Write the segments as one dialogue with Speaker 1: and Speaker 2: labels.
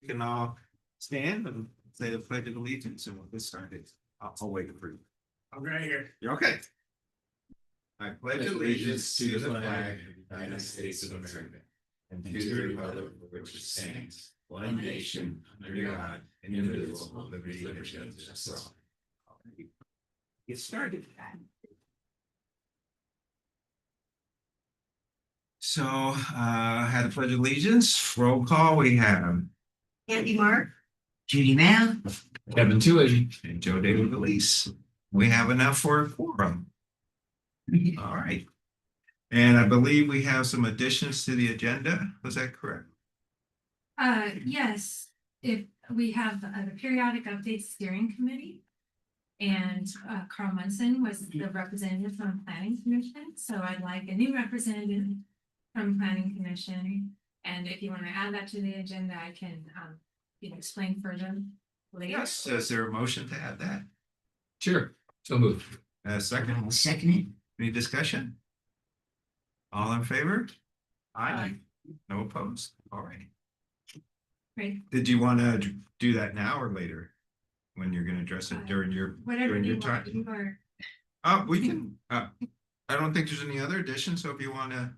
Speaker 1: can all stand and say the pledge of allegiance and we'll get started. I'll wait for you.
Speaker 2: I'm right here.
Speaker 1: You're okay. I pledge allegiance to the flag
Speaker 2: of the United States of America and to the republic for which it stands, one nation, under God, indivisible, with liberty and justice for all.
Speaker 1: Get started. So, had a pledge of allegiance, roll call, we have
Speaker 3: Andy Mark, Judy Mann,
Speaker 2: Kevin Tuigy.
Speaker 1: and Joe David Elise. We have enough for a quorum. All right. And I believe we have some additions to the agenda. Was that correct?
Speaker 4: Yes, if we have the periodic update steering committee. And Carl Munson was the representative from planning commission, so I'd like a new representative from planning commission. And if you want to add that to the agenda, I can explain further later.
Speaker 1: Yes. Is there a motion to add that?
Speaker 2: Sure, so moved.
Speaker 1: Second,
Speaker 3: I'll second it.
Speaker 1: any discussion? All in favor?
Speaker 2: Aye.
Speaker 1: No opposed? All right.
Speaker 4: Great,
Speaker 1: Did you want to do that now or later? When you're gonna address it during your,
Speaker 4: whatever
Speaker 1: during
Speaker 4: you
Speaker 1: your
Speaker 4: want,
Speaker 1: time?
Speaker 4: you are,
Speaker 1: We can, I don't think there's any other additions, so if you wanna,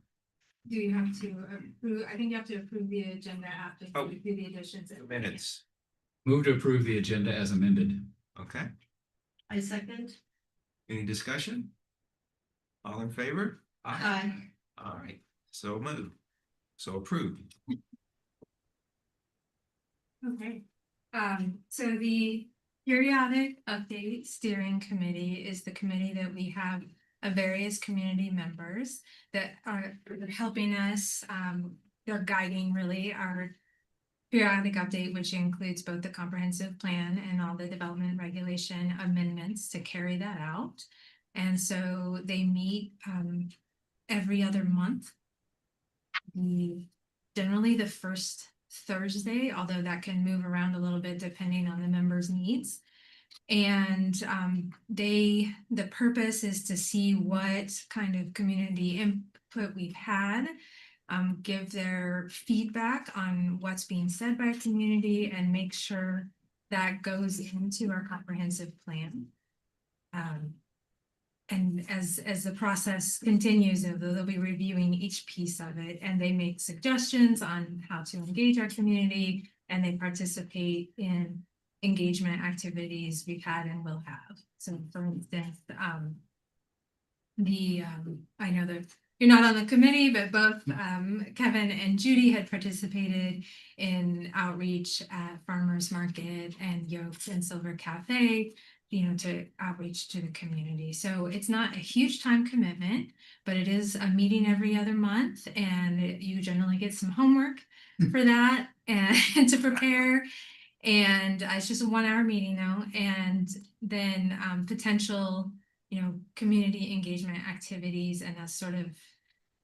Speaker 4: do you have to approve, I think you have to approve the agenda after
Speaker 1: Oh.
Speaker 4: you do the additions.
Speaker 1: minutes,
Speaker 2: Move to approve the agenda as amended.
Speaker 1: okay?
Speaker 3: I second.
Speaker 1: Any discussion? All in favor?
Speaker 3: Aye.
Speaker 1: All right, so moved, so approved.
Speaker 4: Okay, so the periodic update steering committee is the committee that we have of various community members that are helping us, they're guiding really our periodic update, which includes both the comprehensive plan and all the development regulation amendments to carry that out. And so they meet every other month. Generally the first Thursday, although that can move around a little bit depending on the members' needs. And the purpose is to see what kind of community input we've had, give their feedback on what's being said by community and make sure that goes into our comprehensive plan. And as the process continues, they'll be reviewing each piece of it and they make suggestions on how to engage our community and they participate in engagement activities we've had and will have. So for instance, I know that you're not on the committee, but both Kevin and Judy had participated in outreach at Farmers Market and Yokes and Silver Cafe, to outreach to the community. So it's not a huge time commitment, but it is a meeting every other month and you generally get some homework for that and to prepare. And it's just a 1 hour meeting now. And then potential, community engagement activities and that's sort of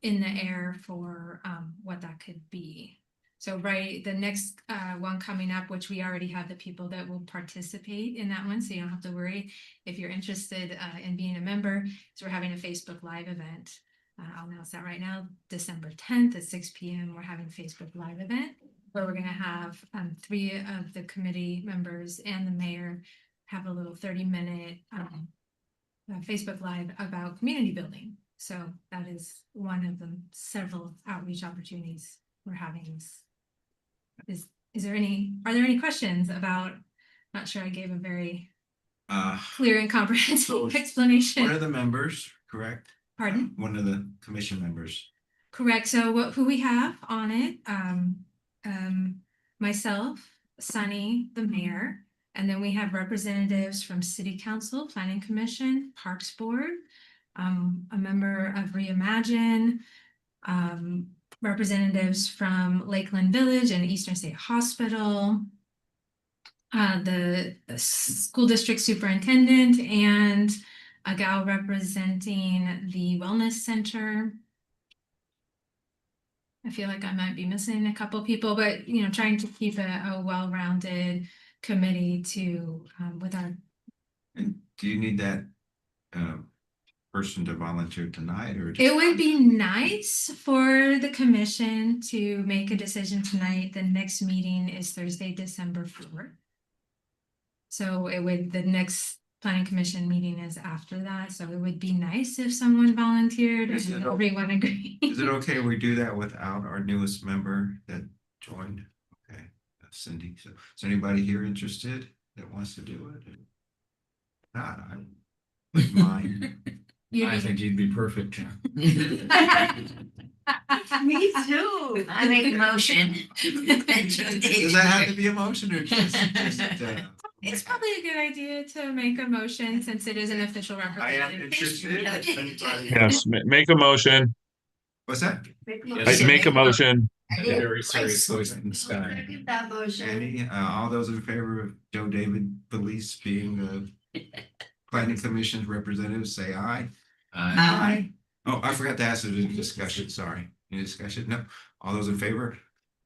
Speaker 4: in the air for what that could be. So the next one coming up, which we already have the people that will participate in that one, so you don't have to worry if you're interested in being a member. So we're having a Facebook Live event. I'll announce that right now, December 10th at 6 p.m. We're having a Facebook Live event where we're going to have 3 of the committee members and the mayor have a little 30-minute Facebook Live about community building. So that is one of the several outreach opportunities we're having. Are there any questions about, not sure I gave a very clear and comprehensive explanation.
Speaker 1: One of the members, correct?
Speaker 4: Pardon?
Speaker 1: One of the commission members.
Speaker 4: Correct. So who we have on it, myself, Sunny, the mayor, and then we have representatives from City Council, Planning Commission, Parks Board, a member of Reimagine, representatives from Lakeland Village and Eastern State Hospital, the school district superintendent, and a gal representing the wellness center. I feel like I might be missing a couple people, but trying to keep a well-rounded committee to with our.
Speaker 1: And do you need that person to volunteer tonight or?
Speaker 4: It would be nice for the commission to make a decision tonight. The next meeting is Thursday, December 4th. So the next planning commission meeting is after that, so it would be nice if someone volunteered
Speaker 1: Is
Speaker 4: and
Speaker 1: it o-
Speaker 4: everyone agreed.
Speaker 1: Is it okay we do that without our newest member that joined? Okay, that's Cindy. So is anybody here interested that wants to do it? Not, I wouldn't mind.
Speaker 2: I think you'd be perfect.
Speaker 3: Me too. I make a motion.
Speaker 1: Does that have to be a motion or just
Speaker 4: It's probably a good idea to make a motion since it is an official
Speaker 1: I am
Speaker 4: representative.
Speaker 1: interested.
Speaker 5: Yes, make a motion.
Speaker 1: What's that?
Speaker 5: I'd make a motion.
Speaker 2: Very serious voice in the sky.
Speaker 3: Second that motion.
Speaker 1: Any, all those in favor of Joe David Belize being the planning commission's representative, say aye.
Speaker 3: Aye.
Speaker 1: Oh, I forgot to ask if there's discussion, sorry. Any discussion? No. All those in favor?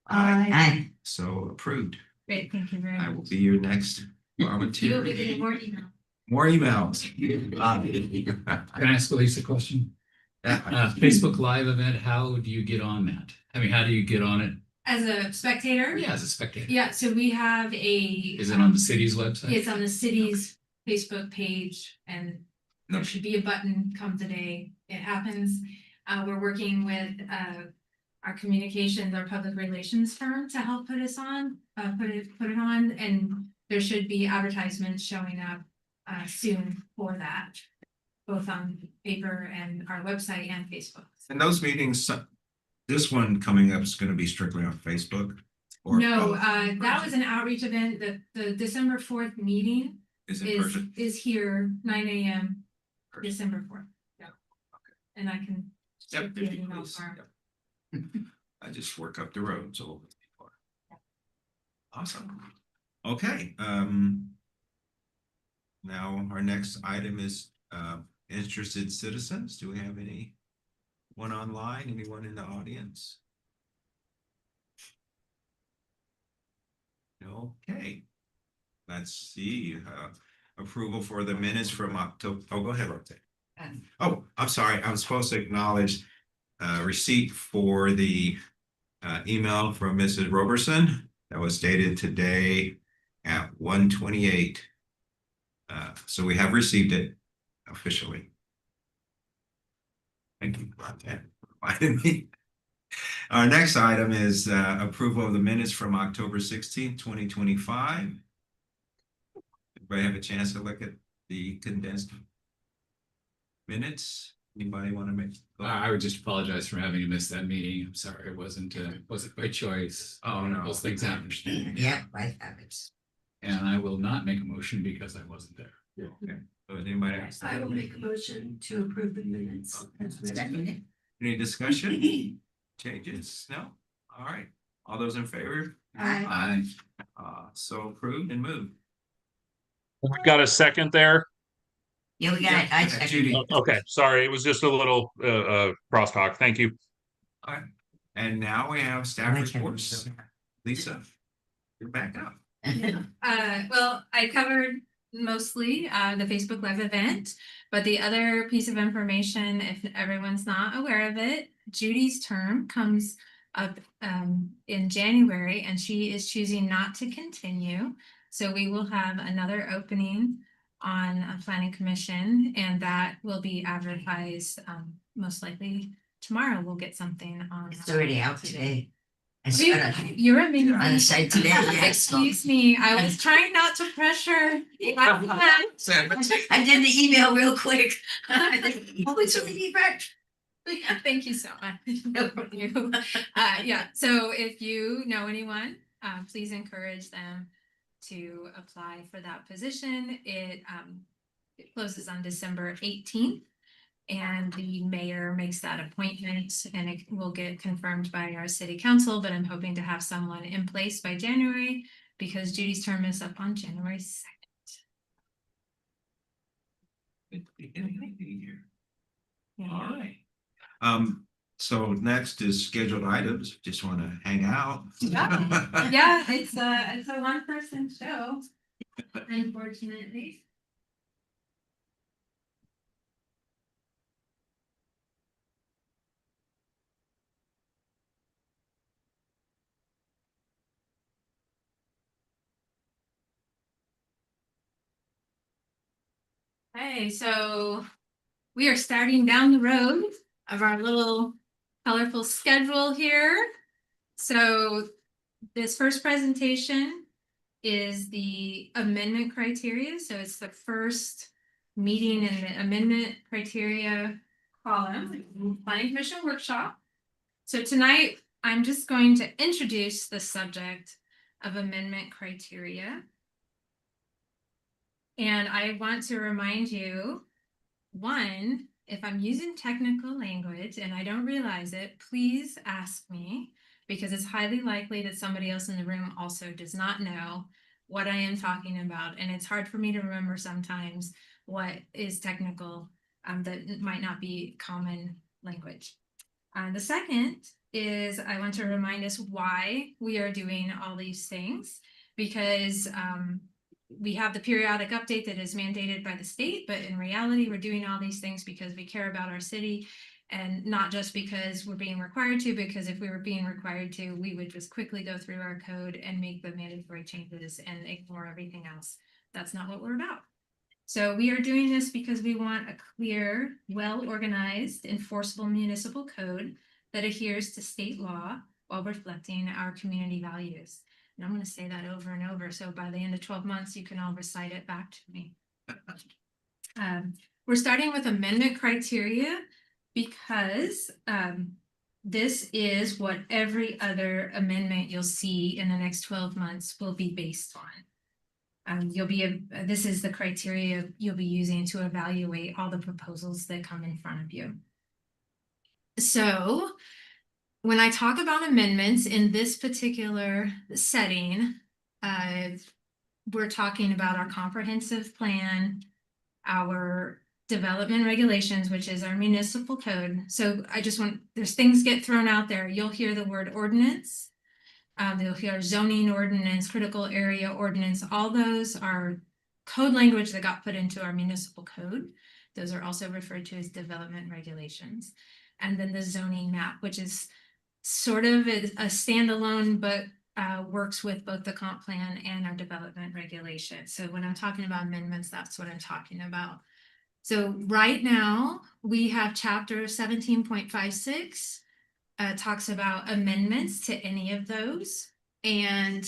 Speaker 3: Aye.
Speaker 1: So approved.
Speaker 4: Great, thank you very
Speaker 1: I will
Speaker 4: much.
Speaker 1: be your next volunteer.
Speaker 3: You'll be getting more email.
Speaker 1: More emails.
Speaker 2: Can I ask Elise a question? Facebook Live event, how do you get on that? I mean, how do you get on it?
Speaker 4: As a spectator?
Speaker 2: Yeah, as a spectator.
Speaker 4: Yeah, so we have
Speaker 2: Is it on the city's website?
Speaker 4: It's on the city's Facebook page and there should be a button come today. It happens. We're working with our communications, our public relations firm to help put us on, put it on, and there should be advertisements showing up soon for that, both on paper and our website and Facebook.
Speaker 1: And those meetings, this one coming up is gonna be strictly on Facebook? Or
Speaker 4: No,
Speaker 1: both?
Speaker 4: that was an outreach event. The December 4th meeting
Speaker 1: Is it
Speaker 4: is
Speaker 1: person?
Speaker 4: here 9 a.m. December 4th. Yeah. And I can.
Speaker 1: Yep,
Speaker 4: shoot
Speaker 1: if
Speaker 4: you an
Speaker 1: you
Speaker 4: email
Speaker 1: please.
Speaker 4: tomorrow.
Speaker 1: Yep. I just work up the road, so. Awesome. Okay, now our next item is interested citizens. Do we have anyone online, anyone in the audience? Okay. Let's see, approval for the minutes from October. Oh, go ahead, Roxanne. Oh, I'm sorry. I was supposed to acknowledge receipt for the email from Mrs. Roberson that was dated today at 1:28. So we have received it officially. Thank you, Roxanne, for reminding me. Our next item is approval of the minutes from October 16th, 2025. Everybody have a chance to look at the condensed minutes? Anybody want to make?
Speaker 2: I would just apologize for having to miss that meeting. I'm sorry, it wasn't by choice.
Speaker 1: Oh, no.
Speaker 2: Those things happen.
Speaker 3: Yeah, life happens.
Speaker 2: And I will not make a motion because I wasn't there.
Speaker 1: Okay, so anybody else?
Speaker 3: I will make a motion to approve the minutes.
Speaker 1: Any discussion, changes? No? All right, all those in favor?
Speaker 3: Aye.
Speaker 1: So approved and moved.
Speaker 5: We got a second there.
Speaker 3: Yeah, we got it. I second.
Speaker 1: Judy.
Speaker 5: Okay, sorry, it was just a little crosstalk. Thank you.
Speaker 1: All right, and now we have staff reports. Lisa, you're back up.
Speaker 4: Well, I covered mostly the Facebook Live event, but the other piece of information, if everyone's not aware of it, Judy's term comes up in January and she is choosing not to continue. So we will have another opening on a planning commission and that will be advertised most likely tomorrow. We'll get something on.
Speaker 3: It's already out today. I saw it
Speaker 4: You're amazing.
Speaker 3: on the site today.
Speaker 4: Excuse me, I was trying not to pressure.
Speaker 3: I did the email real quick. Oh, it's already back.
Speaker 4: Thank you so much. Yeah, so if you know anyone, please encourage them to apply for that position. It closes on December 18th. And the mayor makes that appointment and it will get confirmed by our city council, but I'm hoping to have someone in place by January because Judy's term is up on January 2nd.
Speaker 1: All right. So next is scheduled items. Just want to hang out.
Speaker 4: Yeah, it's a one-person show, unfortunately. Okay, so we are starting down the road of our little colorful schedule here. So this first presentation is the amendment criteria. So it's the first meeting in the amendment criteria column, planning commission workshop. So tonight, I'm just going to introduce the subject of amendment criteria. And I want to remind you, one, if I'm using technical language and I don't realize it, please ask me, because it's highly likely that somebody else in the room also does not know what I am talking about. And it's hard for me to remember sometimes what is technical that might not be common language. The second is I want to remind us why we are doing all these things, because we have the periodic update that is mandated by the state, but in reality, we're doing all these things because we care about our city, and not just because we're being required to, because if we were being required to, we would just quickly go through our code and make the mandatory changes and ignore everything else. That's not what we're about. So we are doing this because we want a clear, well-organized, enforceable municipal code that adheres to state law while reflecting our community values. And I'm going to say that over and over. So by the end of 12 months, you can all recite it back to me. We're starting with amendment criteria because this is what every other amendment you'll see in the next 12 months will be based on. This is the criteria you'll be using to evaluate all the proposals that come in front of you. So when I talk about amendments in this particular setting, we're talking about our comprehensive plan, our development regulations, which is our municipal code. So there's things get thrown out there. You'll hear the word ordinance. You'll hear zoning ordinance, critical area ordinance. All those are code language that got put into our municipal code. Those are also referred to as development regulations. And then the zoning map, which is sort of a standalone, but works with both the comp plan and our development regulation. So when I'm talking about amendments, that's what I'm talking about. So right now we have chapter 17.56 talks about amendments to any of those. And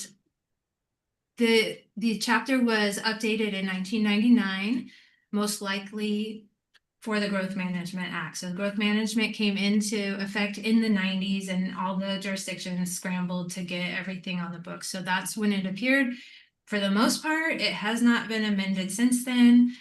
Speaker 4: the chapter was updated in 1999, most likely for the Growth Management Act. So growth management came into effect in the 90s and all the jurisdictions scrambled to get everything on the books. So that's when it appeared. For the most part, it has not been amended since then.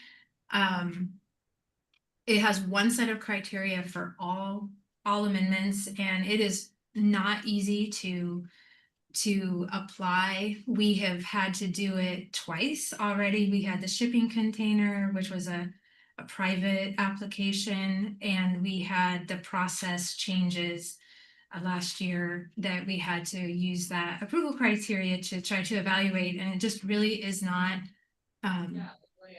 Speaker 4: It has one set of criteria for all amendments, and it is not easy to apply. We have had to do it twice already. We had the shipping container, which was a private application, and we had the process changes last year that we had to use that approval criteria to try to evaluate, and it just really is not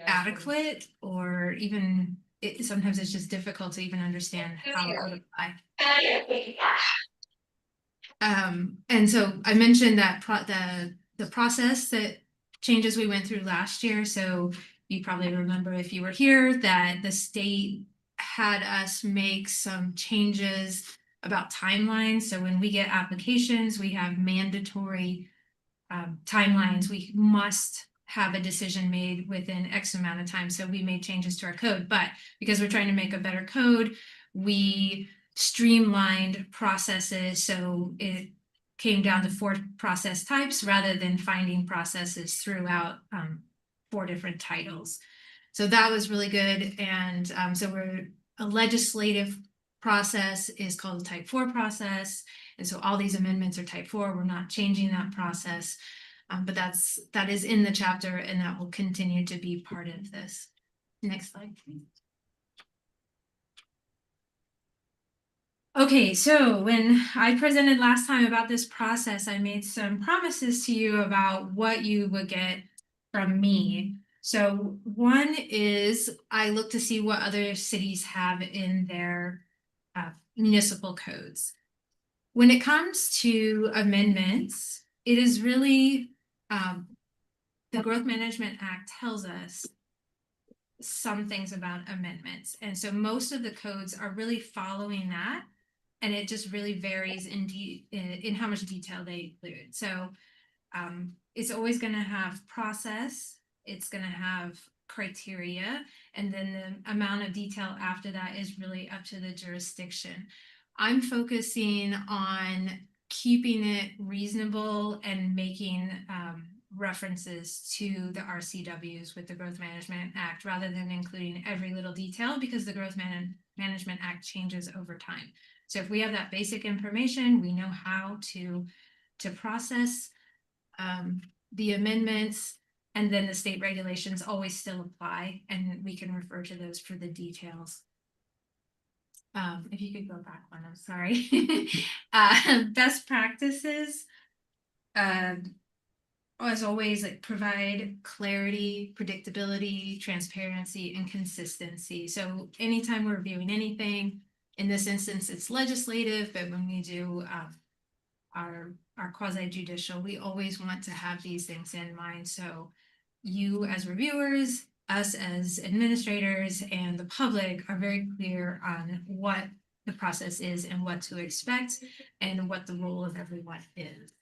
Speaker 4: adequate, or even sometimes it's just difficult to even understand how it would apply. And so I mentioned that the process that changes we went through last year. So you probably remember, if you were here, that the state had us make some changes about timelines. So when we get applications, we have mandatory timelines. We must have a decision made within X amount of time. So we made changes to our code, but because we're trying to make a better code, we streamlined processes. So it came down to 4 process types rather than finding processes throughout 4 different titles. So that was really good. And so a legislative process is called a type 4 process. And so all these amendments are type 4. We're not changing that process. But that is in the chapter, and that will continue to be part of this. Next slide, please. Okay, so when I presented last time about this process, I made some promises to you about what you would get from me. So one is I look to see what other cities have in their municipal codes. When it comes to amendments, it is really the Growth Management Act tells us some things about amendments. And so most of the codes are really following that. And it just really varies in how much detail they include. So it's always going to have process, it's going to have criteria, and then the amount of detail after that is really up to the jurisdiction. I'm focusing on keeping it reasonable and making references to the RCWs with the Growth Management Act rather than including every little detail, because the Growth Management Act changes over time. So if we have that basic information, we know how to process the amendments, and then the state regulations always still apply, and we can refer to those for the details. If you could go back one, I'm sorry. Best practices. As always, like provide clarity, predictability, transparency, and consistency. So anytime we're reviewing anything, in this instance, it's legislative, but when we do our quasi judicial, we always want to have these things in mind. So you as reviewers, us as administrators, and the public are very clear on what the process is and what to expect and what the role of everyone is.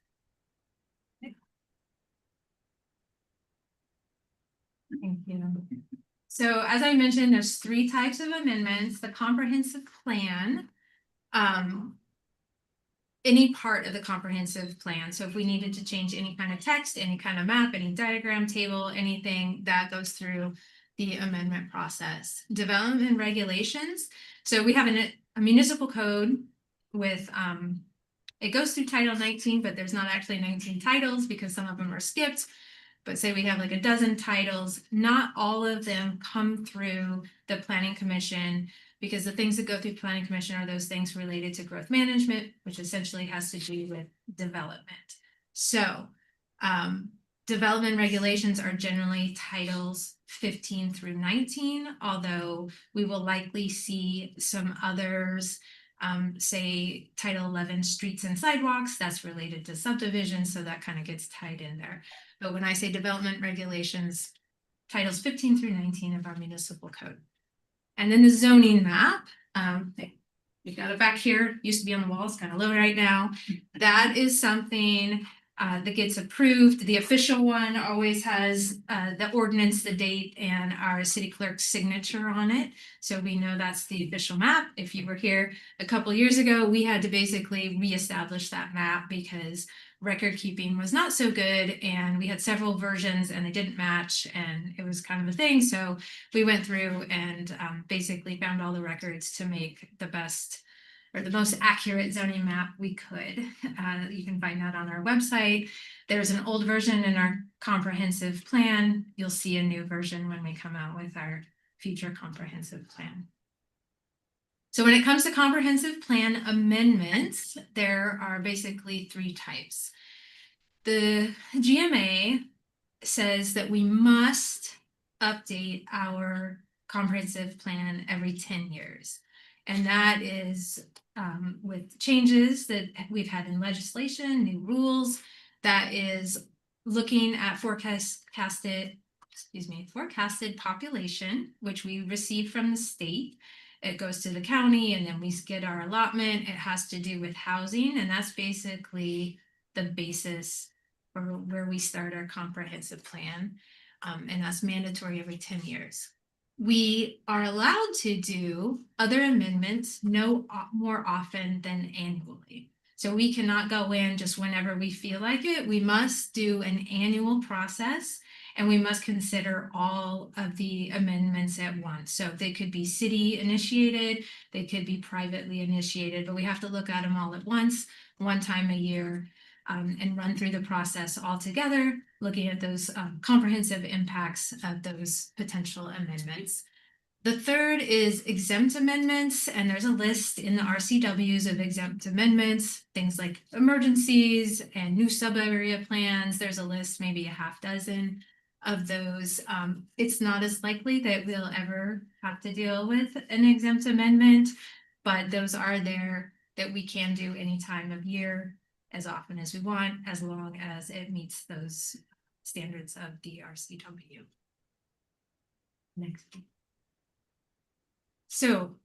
Speaker 4: Thank you. So as I mentioned, there's 3 types of amendments. The comprehensive plan, any part of the comprehensive plan. So if we needed to change any kind of text, any kind of map, any diagram, table, anything, that goes through the amendment process. Development regulations. So we have a municipal code with, it goes through Title 19, but there's not actually 19 titles because some of them are skipped. But say we have like a dozen titles, not all of them come through the Planning Commission, because the things that go through Planning Commission are those things related to growth management, which essentially has to do with development. So development regulations are generally titles 15 through 19, although we will likely see some others, say Title 11 streets and sidewalks, that's related to subdivision, so that kind of gets tied in there. But when I say development regulations, titles 15 through 19 of our municipal code. And then the zoning map, we got it back here, used to be on the walls, kind of low right now. That is something that gets approved. The official one always has the ordinance, the date, and our city clerk's signature on it. So we know that's the official map. If you were here a couple years ago, we had to basically reestablish that map because record keeping was not so good, and we had several versions and they didn't match, and it was kind of a thing. So we went through and basically found all the records to make the best or the most accurate zoning map we could. You can find that on our website. There's an old version in our comprehensive plan. You'll see a new version when we come out with our future comprehensive plan. So when it comes to comprehensive plan amendments, there are basically 3 types. The GMA says that we must update our comprehensive plan every 10 years. And that is with changes that we've had in legislation, new rules, that is looking at forecasted population, which we receive from the state. It goes to the county and then we get our allotment. It has to do with housing, and that's basically the basis for where we start our comprehensive plan. And that's mandatory every 10 years. We are allowed to do other amendments no more often than annually. So we cannot go in just whenever we feel like it. We must do an annual process, and we must consider all of the amendments at once. So they could be city initiated, they could be privately initiated, but we have to look at them all at once, one time a year, and run through the process all together, looking at those comprehensive impacts of those potential amendments. The third is exempt amendments, and there's a list in the RCWs of exempt amendments, things like emergencies and new sub-area plans. There's a list, maybe a half dozen of those. It's not as likely that we'll ever have to deal with an exempt amendment, but those are there that we can do any time of year, as often as we want, as long as it meets those standards of the RCW. next week. So,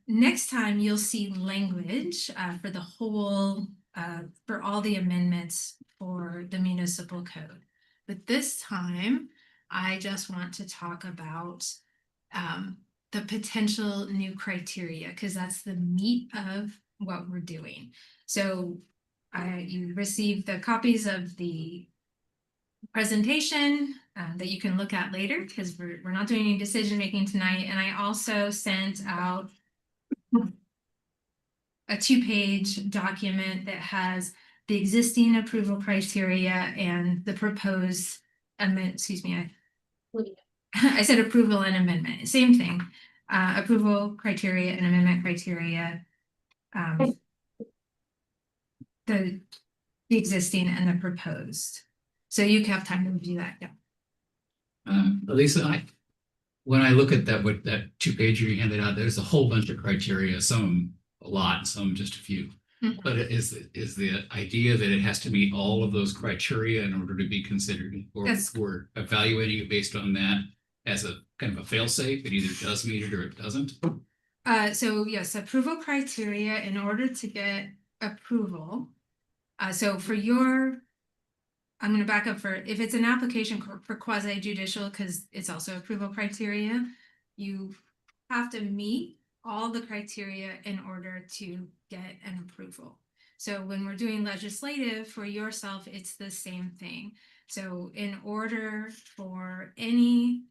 Speaker 4: next time you'll see language, for the whole, for all the amendments for the municipal code. But this time, I just want to talk about, the potential new criteria, because that's the meat of what we're doing. So, you received the copies of the presentation that you can look at later, because we're not doing any decision making tonight. And I also sent out a 2-page document that has the existing approval criteria and the proposed amendment. Excuse me, I said approval and amendment, same thing. Approval criteria and amendment criteria. The existing and the proposed. So you can have time to review that. Yeah.
Speaker 2: Lisa, when I look at that, what that 2-pager you handed out, there's a whole bunch of criteria, some a lot, some just a few.
Speaker 4: Mhm.
Speaker 2: But is the idea that it has to meet all of those criteria in order to be considered, or
Speaker 4: That's-
Speaker 2: we're evaluating it based on that as a kind of a fail-safe, it either does meet it or it doesn't?
Speaker 4: So yes, approval criteria in order to get approval. So for your, I'm going to back up for, if it's an application for quasi judicial, because it's also approval criteria, you have to meet all the criteria in order to get an approval. So when we're doing legislative for yourself, it's the same thing. So in order for any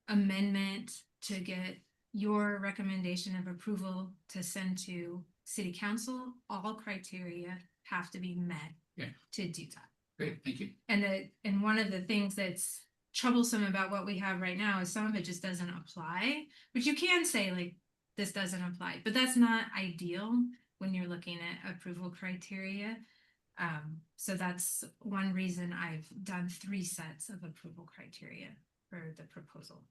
Speaker 4: amendment to get your recommendation of approval to send to city council, all criteria have to be met
Speaker 2: Yeah.
Speaker 4: to do that.
Speaker 2: Great, thank you.
Speaker 4: And one of the things that's troublesome about what we have right now is some of it just doesn't apply, but you can say like, this doesn't apply, but that's not ideal when you're looking at approval criteria. So that's one reason I've done 3 sets of approval criteria for the proposal.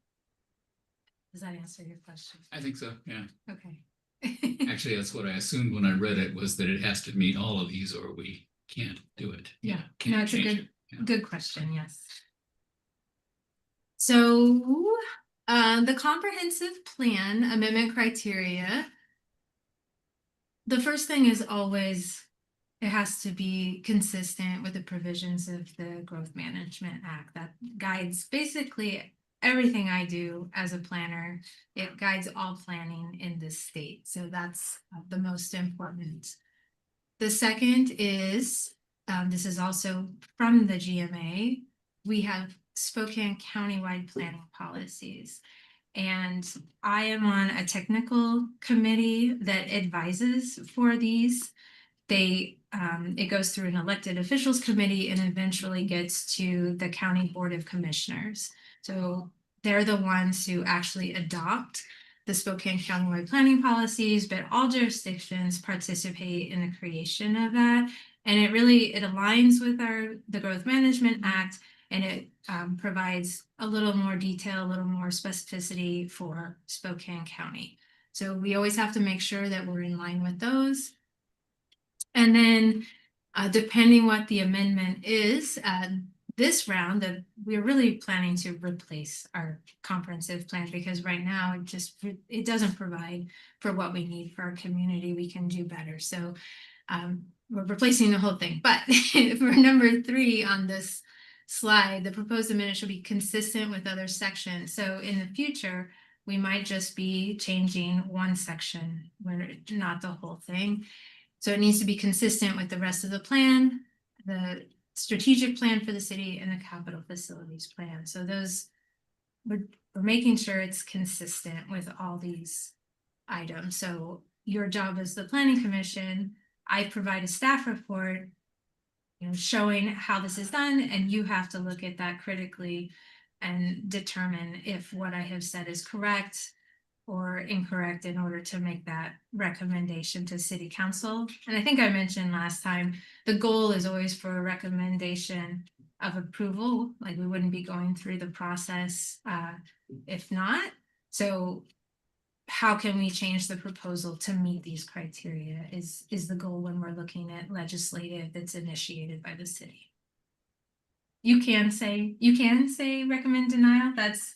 Speaker 4: Does that answer your question?
Speaker 2: I think so, yeah.
Speaker 4: Okay.
Speaker 2: Actually, that's what I assumed when I read it, was that it has to meet all of these or we can't do it.
Speaker 4: Yeah,
Speaker 2: Can't
Speaker 4: no, it's a
Speaker 2: change
Speaker 4: good,
Speaker 2: it. Yeah.
Speaker 4: good question, yes. So, the comprehensive plan amendment criteria. The first thing is always, it has to be consistent with the provisions of the Growth Management Act that guides basically everything I do as a planner. It guides all planning in this state. So that's the most important. The second is, this is also from the GMA, we have Spokane countywide planning policies. And I am on a technical committee that advises for these. It goes through an elected officials committee and eventually gets to the county board of commissioners. So they're the ones who actually adopt the Spokane countywide planning policies, but all jurisdictions participate in the creation of that. And it aligns with the Growth Management Act, and it provides a little more detail, a little more specificity for Spokane County. So we always have to make sure that we're in line with those. And then depending what the amendment is, this round that we're really planning to replace our comprehensive plan, because right now it doesn't provide for what we need for our community. We can do better. So we're replacing the whole thing. But for number 3 on this slide, the proposed amendment should be consistent with other sections. So in the future, we might just be changing one section, not the whole thing. So it needs to be consistent with the rest of the plan, the strategic plan for the city, and the capital facilities plan. So those, we're making sure it's consistent with all these items. So your job as the planning commission, I provide a staff report, showing how this is done, and you have to look at that critically and determine if what I have said is correct or incorrect in order to make that recommendation to city council. And I think I mentioned last time, the goal is always for a recommendation of approval. Like we wouldn't be going through the process if not. So how can we change the proposal to meet these criteria is the goal when we're looking at legislative that's initiated by the city. You can say recommend denial. That's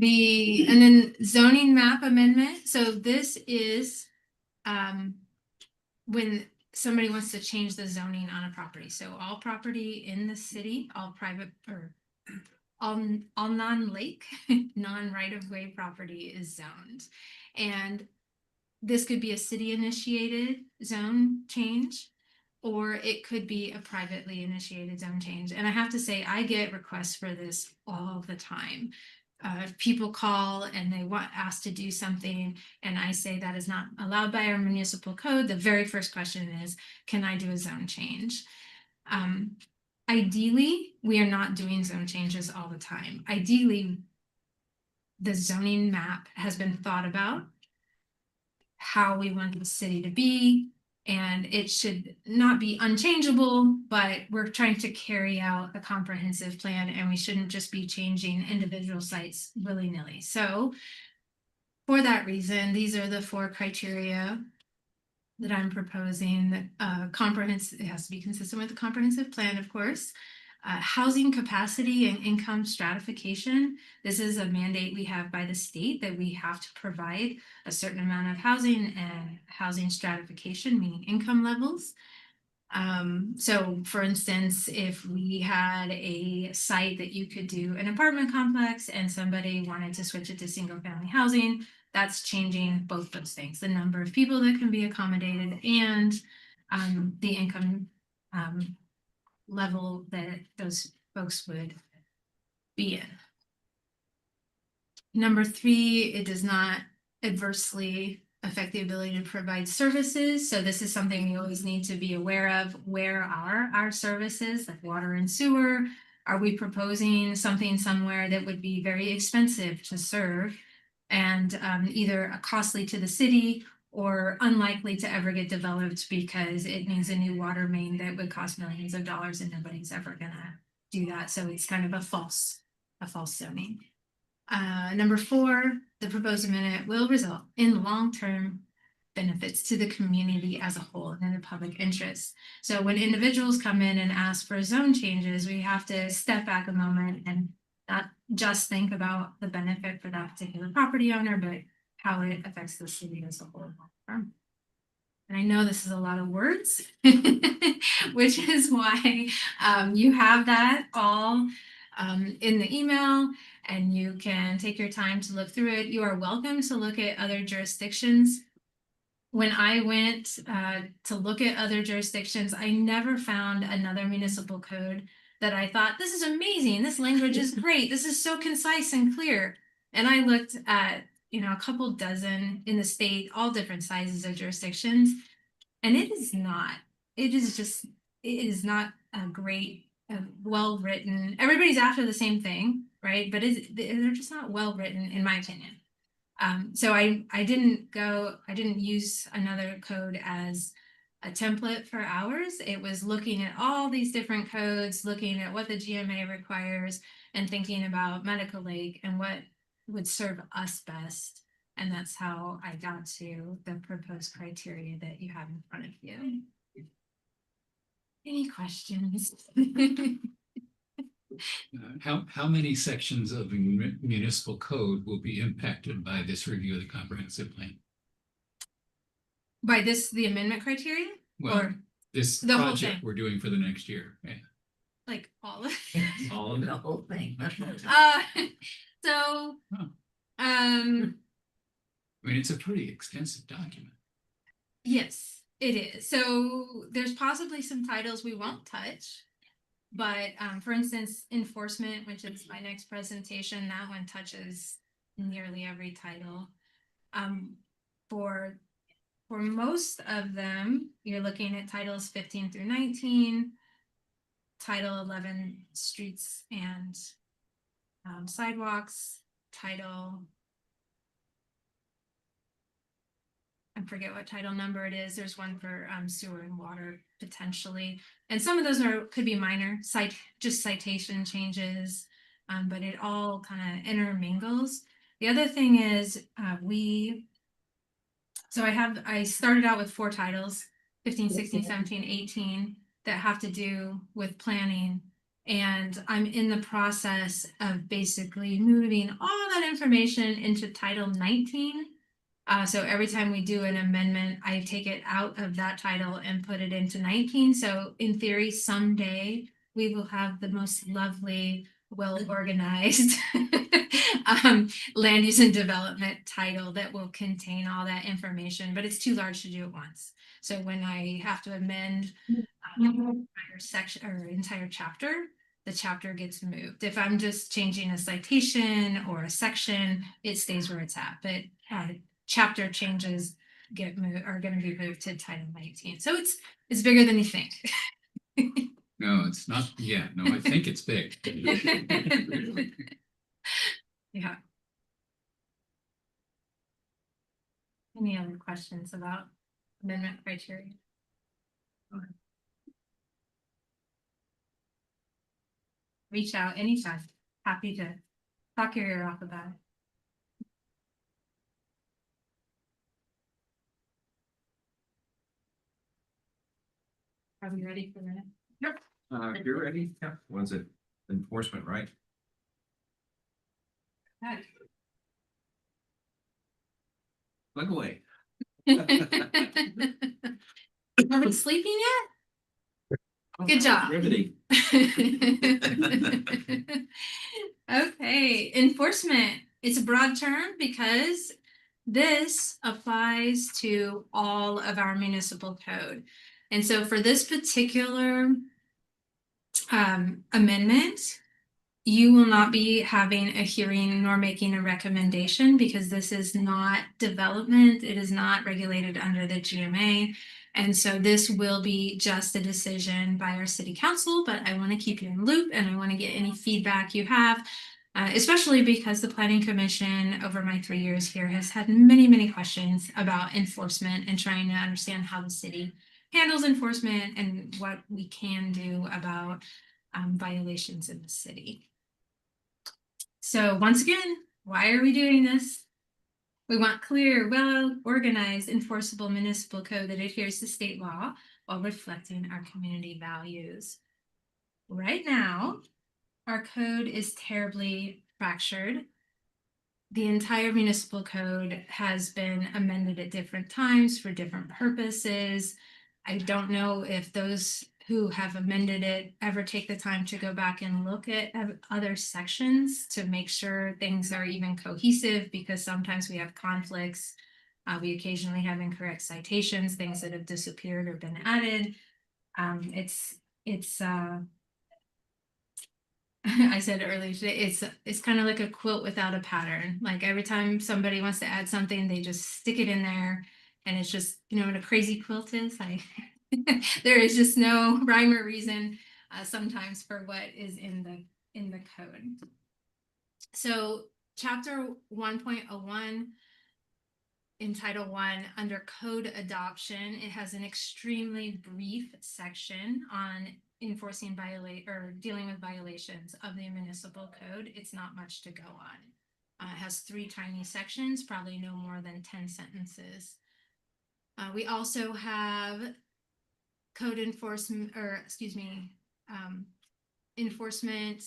Speaker 4: And then zoning map amendment, so this is when somebody wants to change the zoning on a property, so all property in the city, all private or all non-lake, non-right-of-way property is zoned. And this could be a city initiated zone change, or it could be a privately initiated zone change. And I have to say, I get requests for this all the time. People call and they want asked to do something, and I say that is not allowed by our municipal code. The very first question is, can I do a zone change? Ideally, we are not doing zone changes all the time. Ideally, the zoning map has been thought about, how we want the city to be, and it should not be unchangeable, but we're trying to carry out a comprehensive plan, and we shouldn't just be changing individual sites willy-nilly. So for that reason, these are the 4 criteria that I'm proposing. Comprehensive, it has to be consistent with the comprehensive plan, of course. Housing capacity and income stratification. This is a mandate we have by the state that we have to provide a certain amount of housing and housing stratification, meaning income levels. So for instance, if we had a site that you could do an apartment complex and somebody wanted to switch it to single family housing, that's changing both those things, the number of people that can be accommodated and the income level that those folks would be in. Number 3, it does not adversely affect the ability to provide services. So this is something we always need to be aware of. Where are our services, like water and sewer? Are we proposing something somewhere that would be very expensive to serve and either costly to the city or unlikely to ever get developed because it needs a new water main that would cost millions of dollars and nobody's ever gonna do that. So it's kind of a false zoning. Number 4, the proposed amendment will result in long-term benefits to the community as a whole and in the public interest. So when individuals come in and ask for zone changes, we have to step back a moment and not just think about the benefit for that particular property owner, but how it affects the city as a whole. And I know this is a lot of words, which is why you have that all in the email, and you can take your time to look through it. You are welcome to look at other jurisdictions. When I went to look at other jurisdictions, I never found another municipal code that I thought, this is amazing, this language is great, this is so concise and clear. And I looked at, a couple dozen in the state, all different sizes of jurisdictions, and it is not a great, well written. Everybody's after the same thing, right? But they're just not well written, in my opinion. So I didn't use another code as a template for ours. It was looking at all these different codes, looking at what the GMA requires, and thinking about Medical Lake and what would serve us best. And that's how I got to the proposed criteria that you have in front of you. Any questions?
Speaker 2: How many sections of the municipal code will be impacted by this review of the comprehensive plan?
Speaker 4: By the amendment criteria?
Speaker 2: Well,
Speaker 4: or
Speaker 2: this
Speaker 4: the whole
Speaker 2: project
Speaker 4: thing?
Speaker 2: we're doing for the next year. Yeah.
Speaker 4: Like all of it?
Speaker 2: All of
Speaker 3: The
Speaker 2: it.
Speaker 3: whole thing.
Speaker 4: So,
Speaker 2: Huh.
Speaker 4: I
Speaker 2: mean, it's a pretty extensive document.
Speaker 4: yes, it is. So there's possibly some titles we won't touch. But for instance, enforcement, which is my next presentation, that one touches nearly every title. For most of them, you're looking at titles 15 through 19, title 11, streets and sidewalks, title, I forget what title number it is. There's one for sewer and water potentially. And some of those could be minor, just citation changes, but it all kind of intermingles. The other thing is I started out with 4 titles, 15, 16, 17, 18, that have to do with planning And I'm in the process of basically moving all that information into Title 19. So every time we do an amendment, I take it out of that title and put it into 19. So in theory, someday we will have the most lovely, well-organized land use and development title that will contain all that information, but it's too large to do at once. So when I have to amend entire section or entire chapter, the chapter gets moved. If I'm just changing a citation or a section, it stays where it's at. But chapter changes are going to be moved to Title 19. So it's bigger than you think.
Speaker 2: No, it's not. Yeah, no, I think it's big.
Speaker 4: Yeah. Any other questions about amendment criteria? Reach out anytime. Happy to talk your ear off about it. Are we ready for that?
Speaker 1: If you're ready, yeah, was it enforcement, right? Look away.
Speaker 4: Are we sleeping yet? Good job.
Speaker 1: Riveting.
Speaker 4: Okay, enforcement. It's a broad term because this applies to all of our municipal code. And so for this particular amendment, you will not be having a hearing nor making a recommendation because this is not development. It is not regulated under the GMA. And so this will be just a decision by our city council, but I want to keep you in loop and I want to get any feedback you have, especially because the Planning Commission over my 3 years here has had many, many questions about enforcement and trying to understand how the city handles enforcement and what we can do about violations in the city. So once again, why are we doing this? We want clear, well-organized, enforceable municipal code that adheres to state law while reflecting our community values. Right now, our code is terribly fractured. The entire municipal code has been amended at different times for different purposes. I don't know if those who have amended it ever take the time to go back and look at other sections to make sure things are even cohesive, because sometimes we have conflicts. We occasionally have incorrect citations, things that have disappeared or been added. I said earlier today, it's kind of like a quilt without a pattern. Like every time somebody wants to add something, they just stick it in there, and it's just, you know what a crazy quilt is? There is just no rhyme or reason sometimes for what is in the code. So chapter 1.01 in Title I under code adoption, it has an extremely brief section on enforcing dealing with violations of the municipal code. It's not much to go on. It has 3 tiny sections, probably no more than 10 sentences. We also have code enforcement, enforcement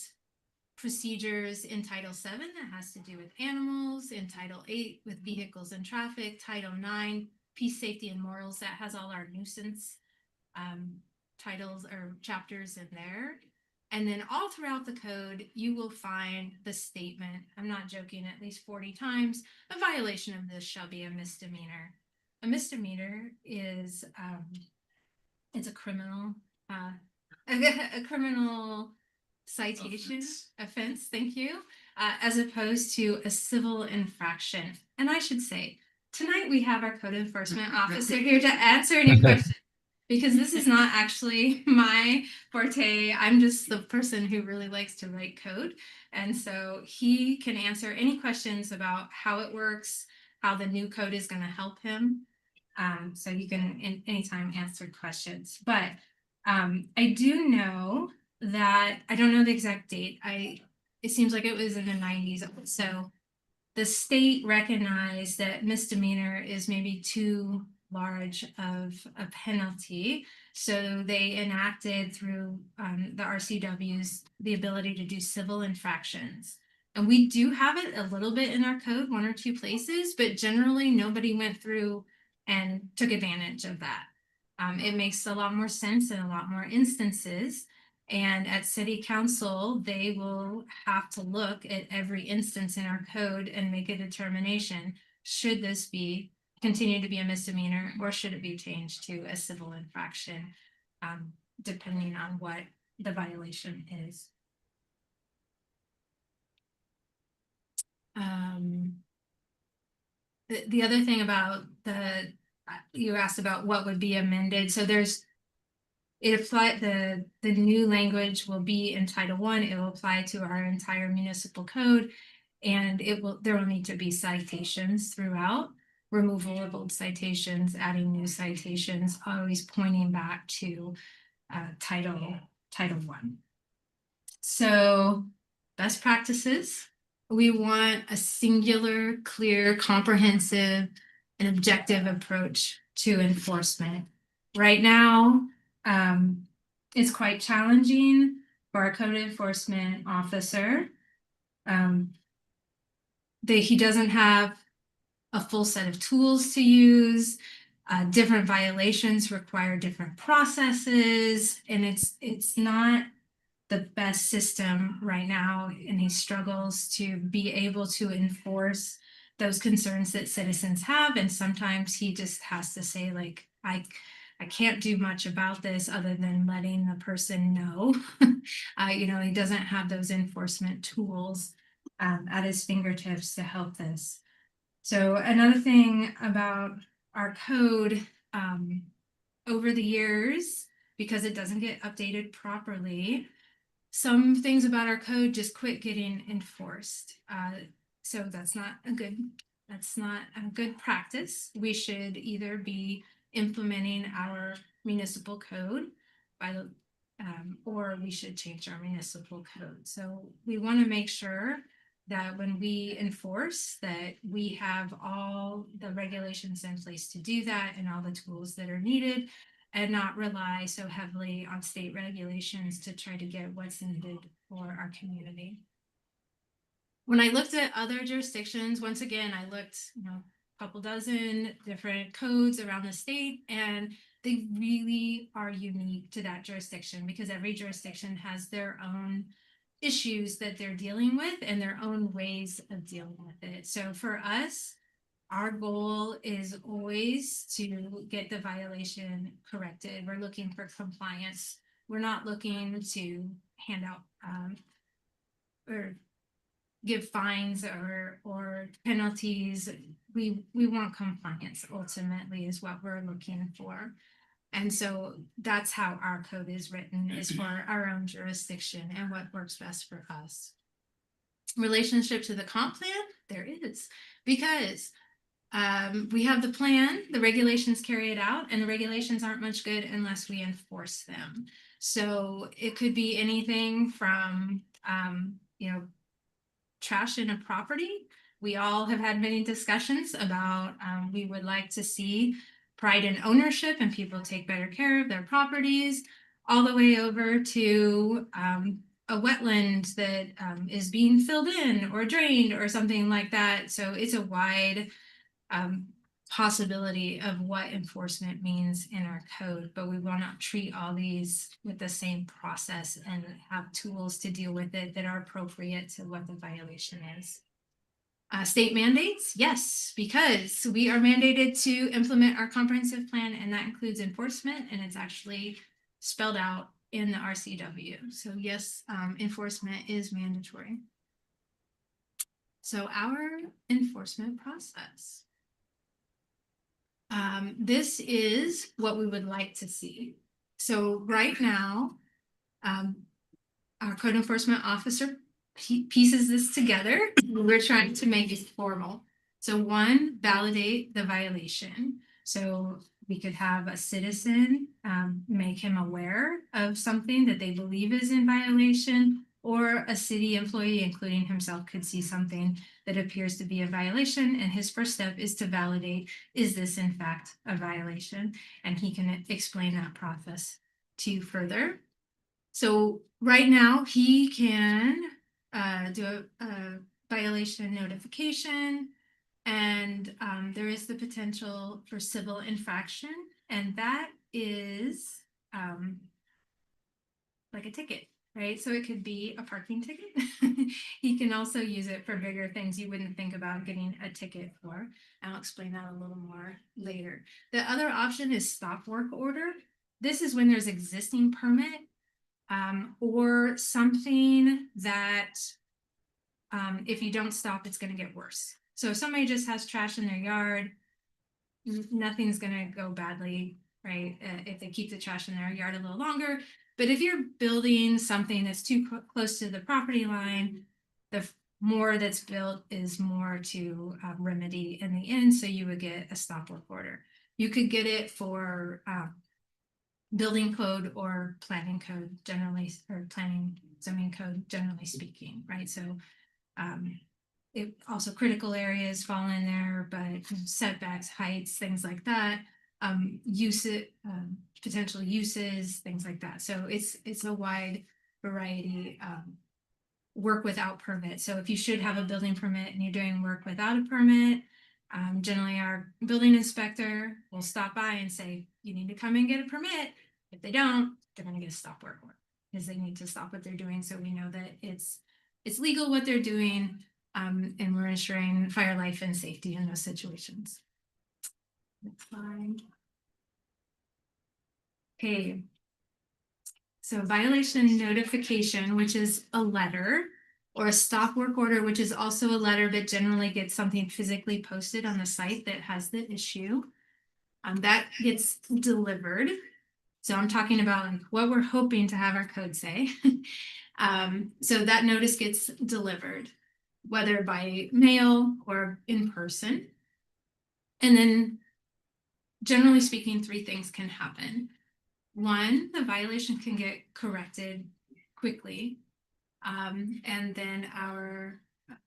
Speaker 4: procedures in Title VII that has to do with animals, in Title VIII with vehicles and traffic, Title IX, peace, safety, and morals, that has all our nuisance titles or chapters in there. And then all throughout the code, you will find the statement, I'm not joking, at least 40 times, a violation of this shall be a misdemeanor. A misdemeanor is it's a criminal citation offense, thank you, as opposed to a civil infraction. And I should say, tonight we have our code enforcement officer here to answer any questions, because this is not actually my forte. I'm just the person who really likes to write code. And so he can answer any questions about how it works, how the new code is going to help him. So you can anytime answer questions. But I do know that, I don't know the exact date. It seems like it was in the 90s. So the state recognized that misdemeanor is maybe too large of a penalty. So they enacted through the RCWs the ability to do civil infractions. And we do have it a little bit in our code, 1 or 2 places, but generally nobody went through and took advantage of that. It makes a lot more sense in a lot more instances. And at city council, they will have to look at every instance in our code and make a determination. Should this continue to be a misdemeanor, or should it be changed to a civil infraction, depending on what the violation is. The other thing about you asked about what would be amended. So the new language will be in Title I. It will apply to our entire municipal code, and there will need to be citations throughout, removal of old citations, adding new citations, always pointing back to Title I. So best practices. We want a singular, clear, comprehensive, and objective approach to enforcement. Right now, it's quite challenging for our code enforcement officer. He doesn't have a full set of tools to use. Different violations require different processes, and it's not the best system right now, and he struggles to be able to enforce those concerns that citizens have. And sometimes he just has to say, like, I can't do much about this other than letting the person know. He doesn't have those enforcement tools at his fingertips to help this. So another thing about our code, over the years, because it doesn't get updated properly, some things about our code just quit getting enforced. So that's not a good practice. We should either be implementing our municipal code or we should change our municipal code. So we want to make sure that when we enforce, that we have all the regulations in place to do that and all the tools that are needed, and not rely so heavily on state regulations to try to get what's needed for our community. When I looked at other jurisdictions, once again, I looked, a couple dozen different codes around the state, and they really are unique to that jurisdiction because every jurisdiction has their own issues that they're dealing with and their own ways of dealing with it. So for us, our goal is always to get the violation corrected. We're looking for compliance. We're not looking to hand out or give fines or penalties. We want compliance ultimately is what we're looking for. And so that's how our code is written, is for our own jurisdiction and what works best for us. Relationship to the comp plan, there is, because we have the plan, the regulations carry it out, and the regulations aren't much good unless we enforce them. So it could be anything from, trash in a property. We all have had many discussions about we would like to see pride in ownership and people take better care of their properties, all the way over to a wetland that is being filled in or drained or something like that. So it's a wide possibility of what enforcement means in our code, but we will not treat all these with the same process and have tools to deal with it that are appropriate to what the violation is. State mandates, yes, because we are mandated to implement our comprehensive plan, and that includes enforcement, and it's actually spelled out in the RCW. So yes, enforcement is mandatory. So our enforcement process. This is what we would like to see. So right now, our code enforcement officer pieces this together. We're trying to make it formal. So one, validate the violation. So we could have a citizen make him aware of something that they believe is in violation, or a city employee, including himself, could see something that appears to be a violation, and his first step is to validate, is this in fact a violation? And he can explain that process to you further. So right now, he can do a violation notification, and there is the potential for civil infraction, and that is like a ticket, right? So it could be a parking ticket. He can also use it for bigger things you wouldn't think about getting a ticket for. I'll explain that a little more later. The other option is stop work order. This is when there's existing permit or something that if you don't stop, it's going to get worse. So if somebody just has trash in their yard, nothing's going to go badly, right? If they keep the trash in their yard a little longer. But if you're building something that's too close to the property line, the more that's built is more to remedy in the end. So you would get a stop work order. You could get it for building code or planning code generally, or planning zoning code generally speaking, right? So it also critical areas fall in there, but setbacks, heights, things like that, potential uses, things like that. So it's a wide variety. Work without permit. So if you should have a building permit and you're doing work without a permit, generally our building inspector will stop by and say, you need to come and get a permit. If they don't, they're going to get a stop work order because they need to stop what they're doing. So we know that it's legal what they're doing, and we're ensuring fire life and safety in those situations. Next slide. Okay. So violation notification, which is a letter, or a stop work order, which is also a letter, but generally gets something physically posted on the site that has the issue. That gets delivered. So I'm talking about like what we're hoping to have our code say. So that notice gets delivered, whether by mail or in person. And then generally speaking, three things can happen. One, the violation can get corrected quickly. And then our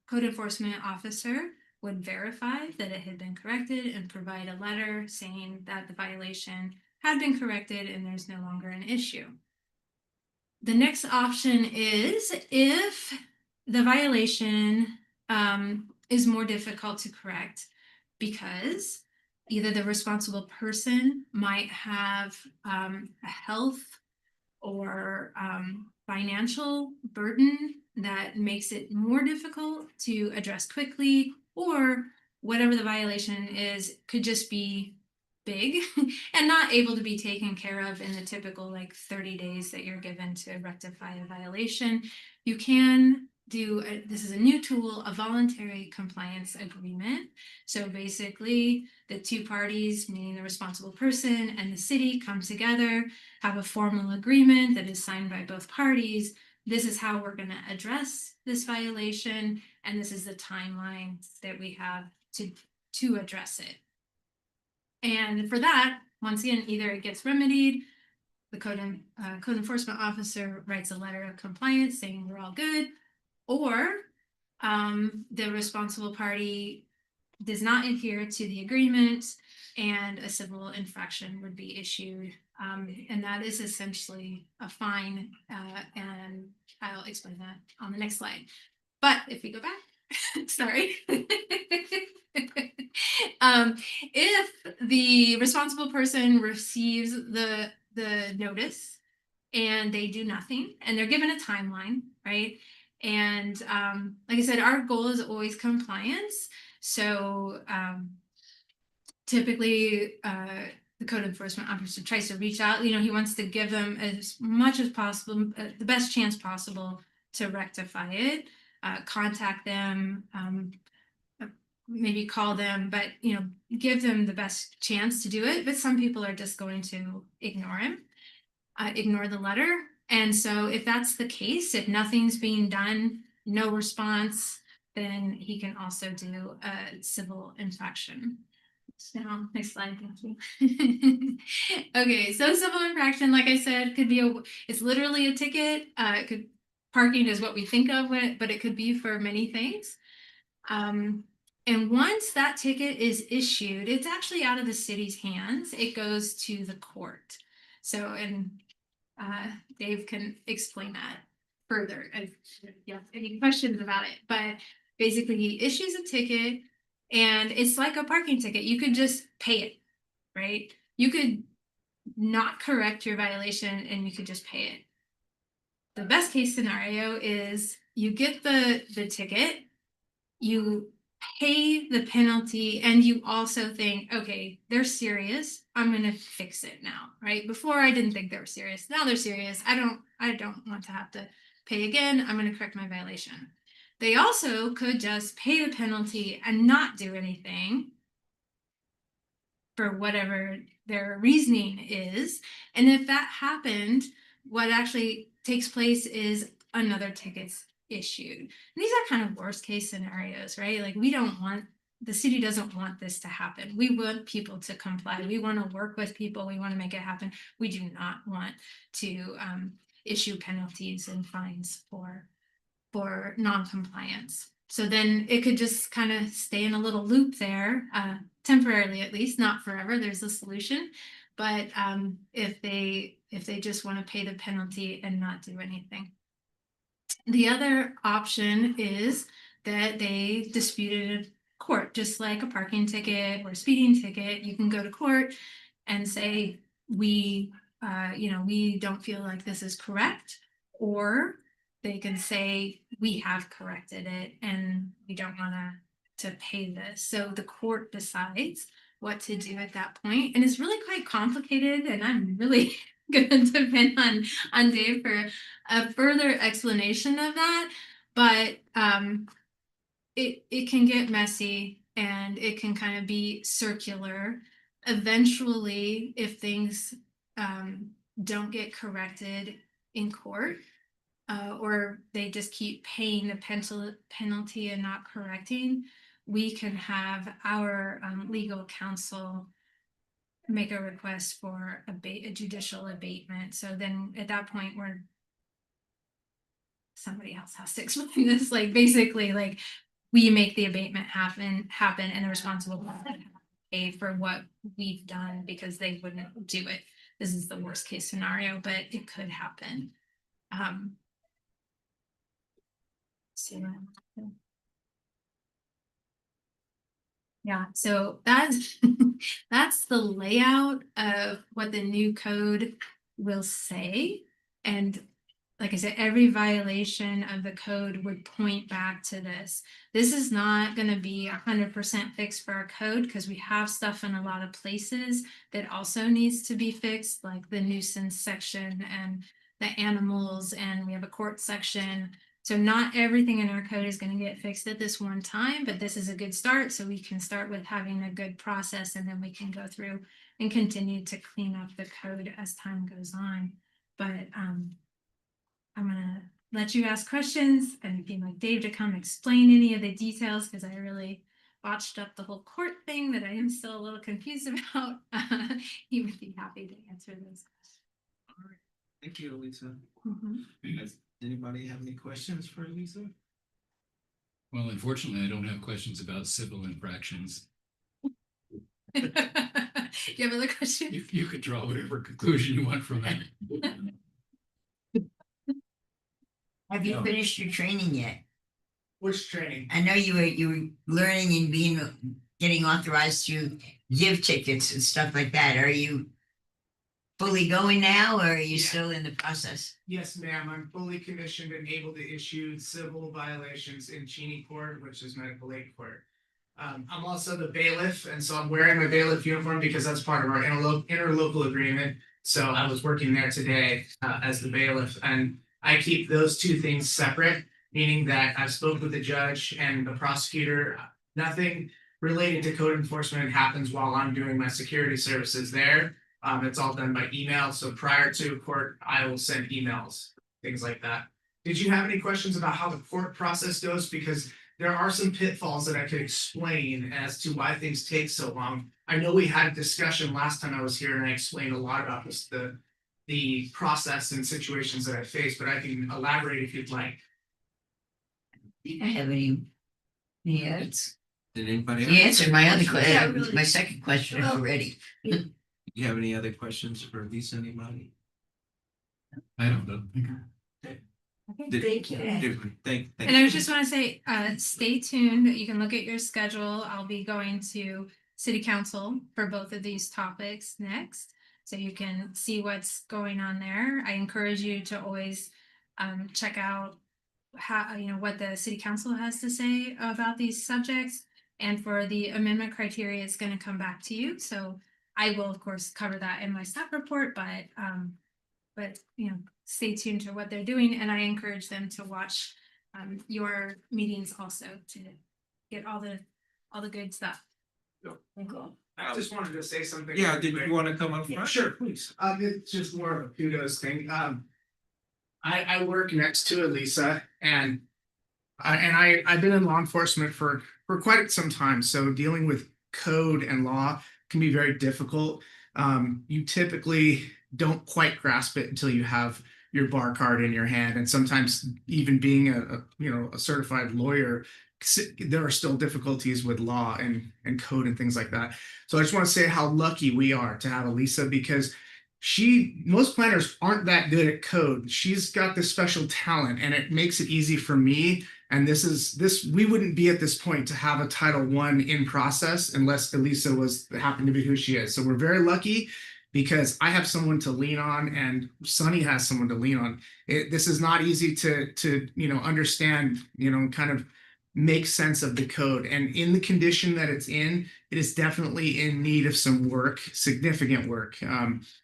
Speaker 4: code enforcement officer would verify that it had been corrected and provide a letter saying that the violation had been corrected and there's no longer an issue. The next option is if the violation is more difficult to correct because either the responsible person might have a health or financial burden that makes it more difficult to address quickly, or whatever the violation is could just be big and not able to be taken care of in the typical like 30 days that you're given to rectify a violation. You can do, this is a new tool, a voluntary compliance agreement. So basically the two parties, meaning the responsible person and the city, come together, have a formal agreement that is signed by both parties. This is how we're going to address this violation, and this is the timeline that we have to address it. And for that, once again, either it gets remedied, the code enforcement officer writes a letter of compliance saying we're all good, or the responsible party does not adhere to the agreement and a civil infraction would be issued. And that is essentially a fine, and I'll explain that on the next slide. But if we go back, sorry. If the responsible person receives the notice and they do nothing and they're given a timeline, right? And like I said, our goal is always compliance. So typically the code enforcement officer tries to reach out, he wants to give them as much as possible, the best chance possible to rectify it, contact them, maybe call them, but give them the best chance to do it. But some people are just going to ignore him, ignore the letter. And so if that's the case, if nothing's being done, no response, then he can also do a civil infraction. Now, next slide, thank you. Okay, so civil infraction, like I said, could be it's literally a ticket. It could parking is what we think of it, but it could be for many things. And once that ticket is issued, it's actually out of the city's hands. It goes to the court. So, and Dave can explain that further if you have any questions about it. But basically, he issues a ticket, and it's like a parking ticket. You could just pay it, right? You could not correct your violation, and you could just pay it. The best case scenario is you get the ticket, you pay the penalty, and you also think, okay, they're serious. I'm gonna fix it now, right? Before I didn't think they were serious. Now they're serious. I don't want to have to pay again. I'm gonna correct my violation. They also could just pay the penalty and not do anything for whatever their reasoning is. And if that happened, what actually takes place is another ticket's issued. And these are kind of worst case scenarios, right? Like the city doesn't want this to happen. We want people to comply. We want to work with people. We want to make it happen. We do not want to issue penalties and fines for non-compliance. So then it could just kind of stay in a little loop there, temporarily at least, not forever. There's a solution. But if they just want to pay the penalty and not do anything. The other option is that they disputed in court, just like a parking ticket or a speeding ticket. You can go to court and say, we don't feel like this is correct, or they can say, we have corrected it and we don't want to pay this. So the court decides what to do at that point. And it's really quite complicated, and I'm really going to depend on Dave for a further explanation of that. But it can get messy, and it can kind of be circular. Eventually, if things don't get corrected in court, or they just keep paying the penalty and not correcting, we can have our legal counsel make a request for a judicial abatement. So then at that point, somebody else has to explain this. Like basically, like we make the abatement happen, and the responsible party pay for what we've done because they wouldn't do it. This is the worst case scenario, but it could happen. Yeah, so that's that's the layout of what the new code will say. And like I said, every violation of the code would point back to this. This is not going to be 100% fixed for our code, because we have stuff in a lot of places that also needs to be fixed, like the nuisance section and the animals, and we have a court section. So not everything in our code is going to get fixed at this one time, but this is a good start. So we can start with having a good process, and then we can go through and continue to clean up the code as time goes on. But I'm gonna let you ask questions, and if you'd like Dave to come explain any of the details, because I really botched up the whole court thing that I am still a little confused about, he would be happy to answer those questions.
Speaker 1: All right. Thank you, Lisa.
Speaker 4: Mhm.
Speaker 1: Does anybody have any questions for Lisa?
Speaker 2: Well, unfortunately, I don't have questions about civil infractions.
Speaker 4: You have other questions?
Speaker 2: You could draw whatever conclusion you want from that.
Speaker 3: Have you finished your training yet?
Speaker 6: Which training?
Speaker 3: I know you were learning and getting authorized to give tickets and stuff like that. Are you fully going now, or are you
Speaker 6: Yeah.
Speaker 3: still in the process?
Speaker 6: Yes, ma'am. I'm fully commissioned and able to issue civil violations in Cheney Court, which is medical aid court. I'm also the bailiff, and so I'm wearing my bailiff uniform because that's part of our interlocal agreement. So I was working there today as the bailiff, and I keep those two things separate, meaning that I've spoken with the judge and the prosecutor. Nothing related to code enforcement happens while I'm doing my security services there. It's all done by email. So prior to court, I will send emails, things like that. Did you have any questions about how the court process goes? Because there are some pitfalls that I could explain as to why things take so long. I know we had a discussion last time I was here, and I explained a lot about this, the the process and situations that I face, but I can elaborate if you'd like.
Speaker 3: think I have any others?
Speaker 1: Did anybody?
Speaker 3: You answered my other
Speaker 7: Yeah,
Speaker 3: question,
Speaker 7: really.
Speaker 3: my second question already.
Speaker 1: You have any other questions for Lisa, anybody?
Speaker 2: I don't know.
Speaker 7: Thank you.
Speaker 1: Thank
Speaker 4: And I just want to say, stay tuned. You can look at your schedule. I'll be going to city council for both of these topics next. So you can see what's going on there. I encourage you to always check out how, what the city council has to say about these subjects. And for the amendment criteria, it's going to come back to you. So I will, of course, cover that in my staff report, but stay tuned to what they're doing, and I encourage them to watch your meetings also to get all the good stuff.
Speaker 6: I just wanted to say something.
Speaker 1: Yeah, did you want to come up
Speaker 6: Yeah,
Speaker 1: front?
Speaker 6: sure, please. It's just more of a kudos thing. I work next to Elisa and I've been in law enforcement for quite some time. So dealing with code and law can be very difficult. You typically don't quite grasp it until you have your bar card in your hand. And sometimes even being a certified lawyer, there are still difficulties with law and code and things like that. So I just want to say how lucky we are to have Elisa, because most planners aren't that good at code. She's got this special talent and it makes it easy for me. And we wouldn't be at this point to have a Title I in process unless Elisa happened to be who she is. So we're very lucky because I have someone to lean on and Sunny has someone to lean on. This is not easy to understand, kind of make sense of the code. And in the condition that it's in, it is definitely in need of some work, significant work.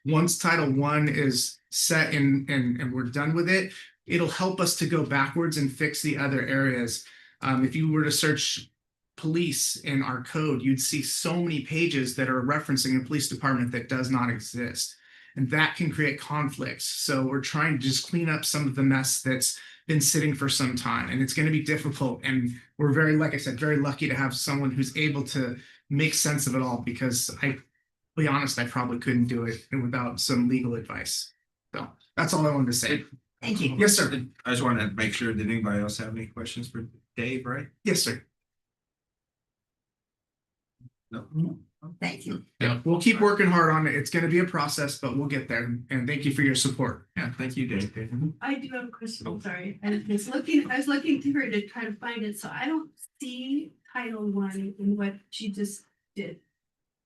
Speaker 6: Once Title I is set and we're done with it, it'll help us to go backwards and fix the other areas. If you were to search police in our code, you'd see so many pages that are referencing a police department that does not exist. And that can create conflicts. So we're trying to just clean up some of the mess that's been sitting for some time, and it's going to be difficult. And we're like I said, very lucky to have someone who's able to make sense of it all, because to be honest, I probably couldn't do it without some legal advice. So that's all I wanted to say.
Speaker 3: Thank you.
Speaker 6: Yes, sir.
Speaker 1: I just want to make sure, did anybody else have any questions for Dave, right?
Speaker 6: Yes, sir.
Speaker 1: No.
Speaker 3: Thank you.
Speaker 6: Yeah, we'll keep working hard on it. It's going to be a process, but we'll get there. And thank you for your support.
Speaker 1: Yeah, thank you, Dave.
Speaker 7: I do have a question, I'm sorry. I was looking through her to try to find it, so I don't see Title I in what she just did.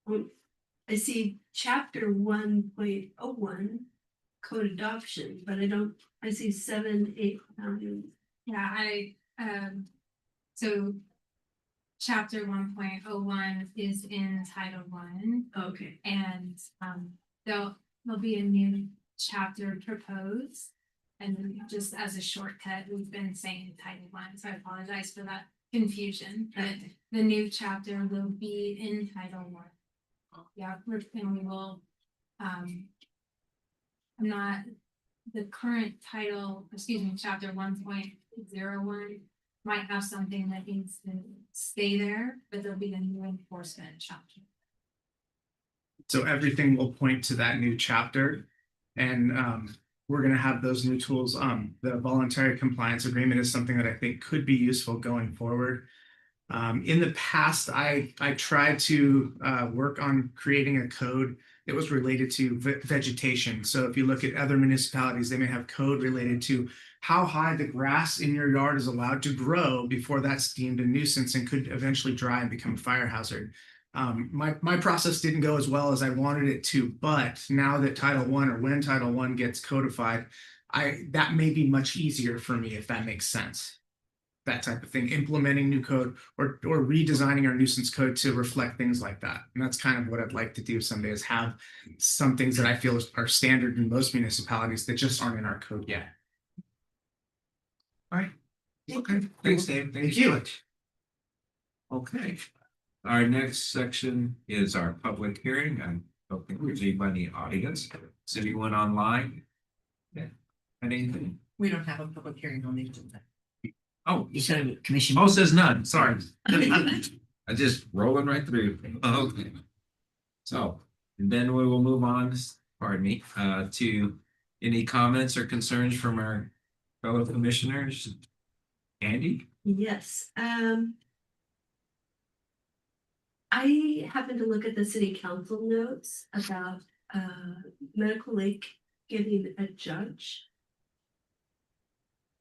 Speaker 7: I see chapter 1.01 code adoption, but I see 7, 8, 9.
Speaker 4: Yeah, so chapter 1.01 is in Title I,
Speaker 7: Okay,
Speaker 4: and there'll be a new chapter proposed. And just as a shortcut, we've been saying Title I, so I apologize for that confusion. But the new chapter will be in Title I. Yeah, and we will, the current chapter 1.01 might have something that needs to stay there, but there'll be a new enforcement chapter.
Speaker 6: So everything will point to that new chapter. And we're going to have those new tools. The voluntary compliance agreement is something that I think could be useful going forward. In the past, I tried to work on creating a code that was related to vegetation. So if you look at other municipalities, they may have code related to how high the grass in your yard is allowed to grow before that's deemed a nuisance and could eventually dry and become a fire hazard. My process didn't go as well as I wanted it to, but now that Title I, or when Title I gets codified, that may be much easier for me, if that makes sense. That type of thing, implementing new code or redesigning our nuisance code to reflect things like that. And that's kind of what I'd like to do someday, is have some things that I feel are standard in most municipalities that just aren't in our code yet. All right. Okay.
Speaker 1: Thanks, Dave.
Speaker 6: Thank you.
Speaker 1: Okay. Our next section is our public hearing. I don't think there's anybody in the audience. Is anyone online? Yeah. Anything?
Speaker 3: We don't have a public hearing on the agenda.
Speaker 1: Oh,
Speaker 3: You said a commission.
Speaker 1: oh, says none. Sorry. I just rolling right through. Okay. So, and then we will move on, pardon me, to Any comments or concerns from our fellow commissioners? Andy?
Speaker 7: Yes, I happened to look at the city council notes about Medical Lake getting a judge.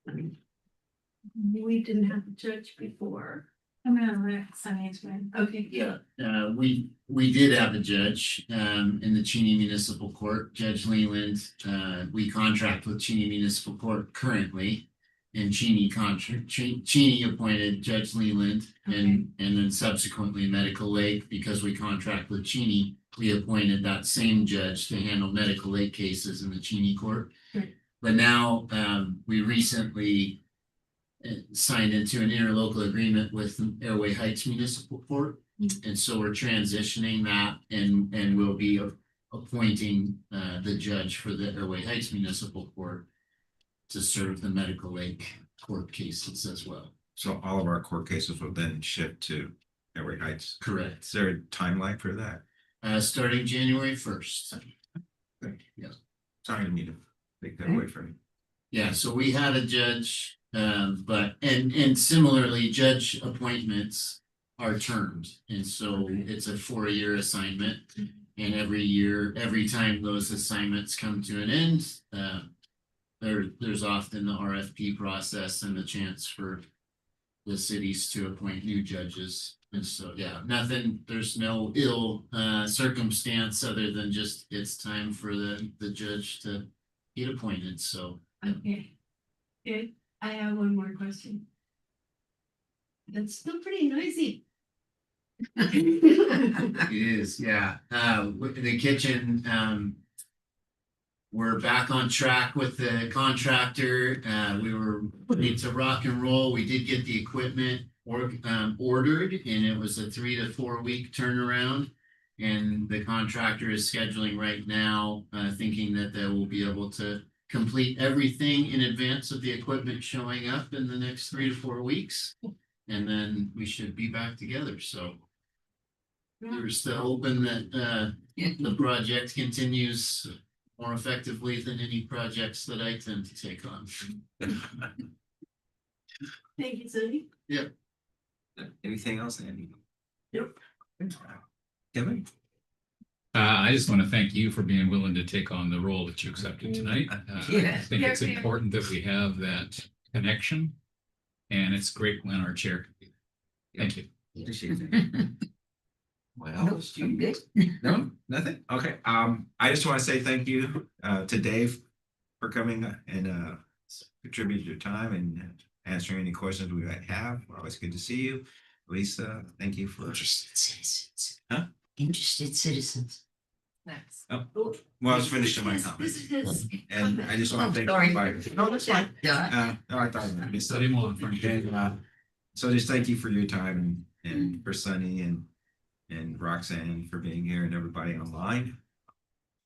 Speaker 7: We didn't have a judge before.
Speaker 4: I'm gonna let Sunny explain.
Speaker 7: Okay,
Speaker 2: Yeah, we did have a judge, in the Cheney Municipal Court, Judge Leland. We contract with Cheney Municipal Court currently. And Cheney appointed Judge Leland and then subsequently Medical Lake, because we contract with Cheney. We appointed that same judge to handle Medical Lake cases in the Cheney Court.
Speaker 7: Right.
Speaker 2: But now, we recently signed into an interlocal agreement with Airway Heights Municipal Court. And so we're transitioning that and we'll be appointing the judge for the Airway Heights Municipal Court to serve the Medical Lake court cases as well.
Speaker 1: So all of our court cases will then shift to Airway Heights.
Speaker 2: Correct.
Speaker 1: Is there a timeline for that?
Speaker 2: Starting January 1st. Yeah.
Speaker 1: Sorry, I need to take that away from you.
Speaker 2: Yeah, so we had a judge, but and similarly, judge appointments are termed, and so it's a 4-year assignment. And every year, every time those assignments come to an end, there's often the RFP process and the chance for the cities to appoint new judges. And so, yeah, there's no ill circumstance other than just it's time for the judge to get appointed, so.
Speaker 7: okay. Good. I have one more question. That's still pretty noisy.
Speaker 2: It is, yeah. With the kitchen, we're back on track with the contractor. We were ready to rock and roll. We did get the equipment ordered, and it was a 3 to 4 week turnaround. And the contractor is scheduling right now, thinking that they will be able to complete everything in advance of the equipment showing up in the next 3 to 4 weeks. And then we should be back together, so. We're still hoping that the project continues more effectively than any projects that I tend to take on.
Speaker 7: Thank you, Sunny.
Speaker 1: Anything else, Andy?
Speaker 7: Nope.
Speaker 1: Kevin?
Speaker 8: I just want to thank you for being willing to take on the role that you accepted tonight.
Speaker 3: Yeah.
Speaker 8: I think it's important that we have that connection. And it's great when our chair can be. Thank you.
Speaker 1: Appreciate it. Well,
Speaker 3: Nope, I'm good.
Speaker 1: no, nothing. Okay. I just want to say thank you to Dave for coming and contributing your time and answering any questions we might have. Always good to see you. Lisa, thank you for
Speaker 3: Interested citizens.
Speaker 1: Huh?
Speaker 3: Interested citizens.
Speaker 4: Next.
Speaker 1: well, I was finishing my
Speaker 7: This
Speaker 1: comments.
Speaker 7: is his
Speaker 1: And I just want to thank
Speaker 3: Sorry.
Speaker 1: everybody. No, that's fine.
Speaker 3: Yeah.
Speaker 1: No, I thought I missed
Speaker 8: Set him on,
Speaker 1: something.
Speaker 8: Frank.
Speaker 1: And so just thank you for your time and for Sunny and Roxanne for being here and everybody online.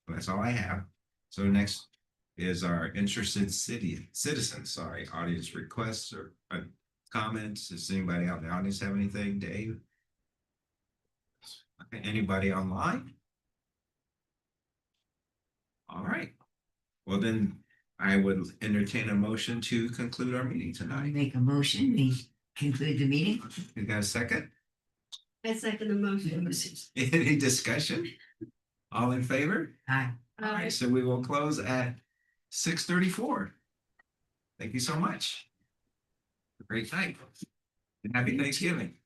Speaker 1: That's all I have. So next is our interested citizens, audience requests or comments. Does anybody out in the audience have anything, Dave? Okay, anybody online? All right. Well, then I would entertain a motion to conclude our meeting
Speaker 3: I
Speaker 1: tonight.
Speaker 3: make a motion, we conclude the meeting.
Speaker 1: You got a second?
Speaker 7: I second the motion.
Speaker 1: Any discussion? All in favor?
Speaker 3: Aye.
Speaker 1: All right, so we will close at 6:34. Thank you so much. Great night. And happy Thanksgiving.